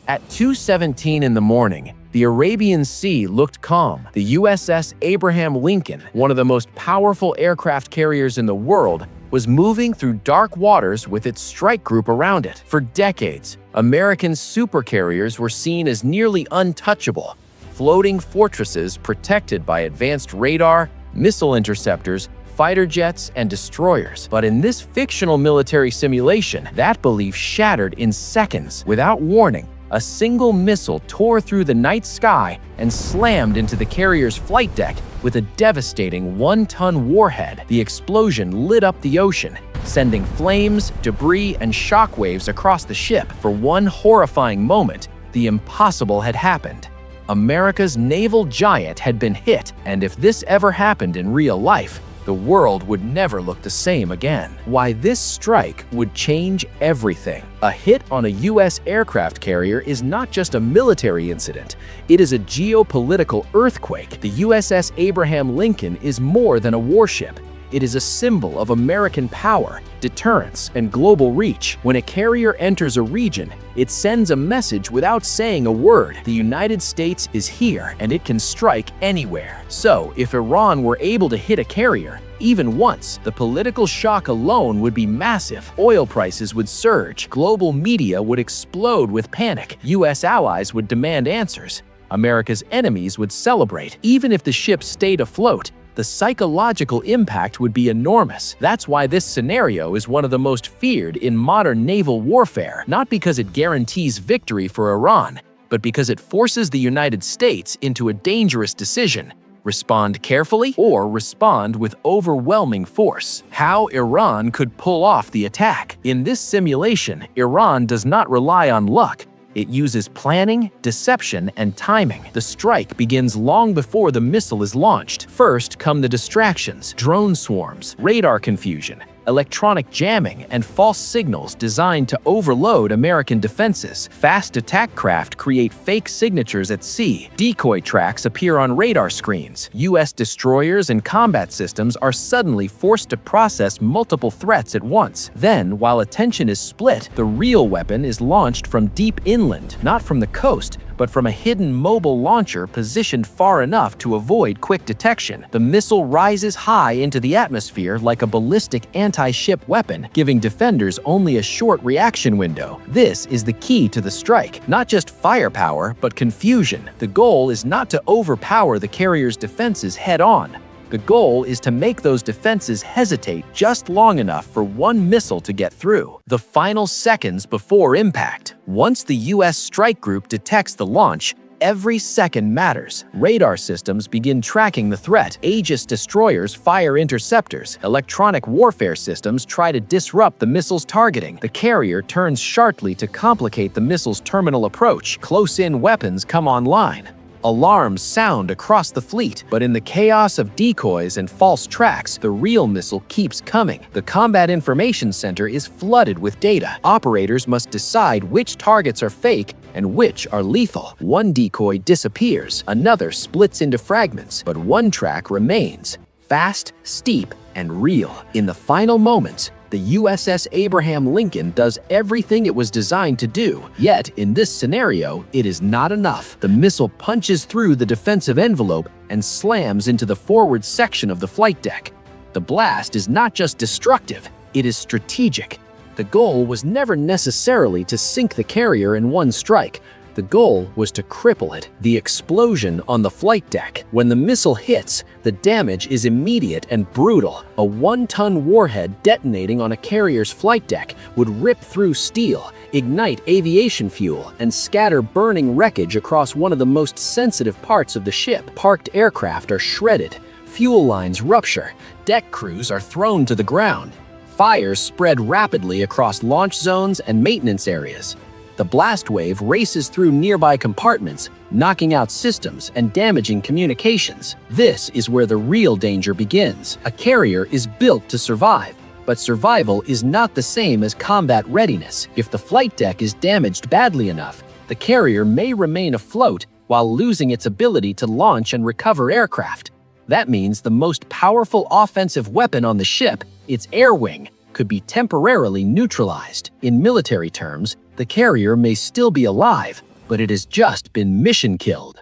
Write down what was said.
At 2:17 in the morning, the Arabian Sea looked calm. The USS Abraham Lincoln, one of the most powerful aircraft carriers in the world, was moving through dark waters with its strike group around it. For decades, American supercarriers were seen as nearly untouchable, floating fortresses protected by advanced radar, missile interceptors, fighter jets, and destroyers. But in this fictional military simulation, that belief shattered in seconds. Without warning, a single missile tore through the night sky and slammed into the carrier's flight deck with a devastating 1-ton warhead. The explosion lit up the ocean, sending flames, debris, and shockwaves across the ship. For one horrifying moment, the impossible had happened. America's naval giant had been hit, and if this ever happened in real life, the world would never look the same again. Why this strike would change everything. A hit on a U.S. aircraft carrier is not just a military incident, it is a geopolitical earthquake. The USS Abraham Lincoln is more than a warship. It is a symbol of American power, deterrence, and global reach. When a carrier enters a region, it sends a message without saying a word. The United States is here, and it can strike anywhere. So, if Iran were able to hit a carrier, even once, the political shock alone would be massive. Oil prices would surge, global media would explode with panic, U.S. allies would demand answers, America's enemies would celebrate. Even if the ship stayed afloat, the psychological impact would be enormous. That's why this scenario is one of the most feared in modern naval warfare, not because it guarantees victory for Iran, but because it forces the United States into a dangerous decision: respond carefully or respond with overwhelming force. How Iran could pull off the attack. In this simulation, Iran does not rely on luck. It uses planning, deception, and timing. The strike begins long before the missile is launched. First come the distractions: drone swarms, radar confusion, electronic jamming, and false signals designed to overload American defenses. Fast attack craft create fake signatures at sea. Decoy tracks appear on radar screens. U.S. destroyers and combat systems are suddenly forced to process multiple threats at once. Then, while attention is split, the real weapon is launched from deep inland, not from the coast, but from a hidden mobile launcher positioned far enough to avoid quick detection. The missile rises high into the atmosphere like a ballistic anti-ship weapon, giving defenders only a short reaction window. This is the key to the strike. Not just firepower, but confusion. The goal is not to overpower the carrier's defenses head-on. The goal is to make those defenses hesitate just long enough for one missile to get through. The final seconds before impact. Once the U.S. strike group detects the launch, every second matters. Radar systems begin tracking the threat. Aegis destroyers fire interceptors. Electronic warfare systems try to disrupt the missile's targeting. The carrier turns sharply to complicate the missile's terminal approach. Close-in weapons come online. Alarms sound across the fleet, but in the chaos of decoys and false tracks, the real missile keeps coming. The Combat Information Center is flooded with data. Operators must decide which targets are fake and which are lethal. One decoy disappears, another splits into fragments, but one track remains. Fast, steep, and real. In the final moments, the USS Abraham Lincoln does everything it was designed to do. Yet, in this scenario, it is not enough. The missile punches through the defensive envelope and slams into the forward section of the flight deck. The blast is not just destructive, it is strategic. The goal was never necessarily to sink the carrier in one strike. The goal was to cripple it. The explosion on the flight deck. When the missile hits, the damage is immediate and brutal. A 1-ton warhead detonating on a carrier's flight deck would rip through steel, ignite aviation fuel, and scatter burning wreckage across one of the most sensitive parts of the ship. Parked aircraft are shredded. Fuel lines rupture. Deck crews are thrown to the ground. Fires spread rapidly across launch zones and maintenance areas. The blast wave races through nearby compartments, knocking out systems and damaging communications. This is where the real danger begins. A carrier is built to survive, but survival is not the same as combat readiness. If the flight deck is damaged badly enough, the carrier may remain afloat while losing its ability to launch and recover aircraft. That means the most powerful offensive weapon on the ship, its air wing, could be temporarily neutralized. In military terms, the carrier may still be alive, but it has just been mission killed.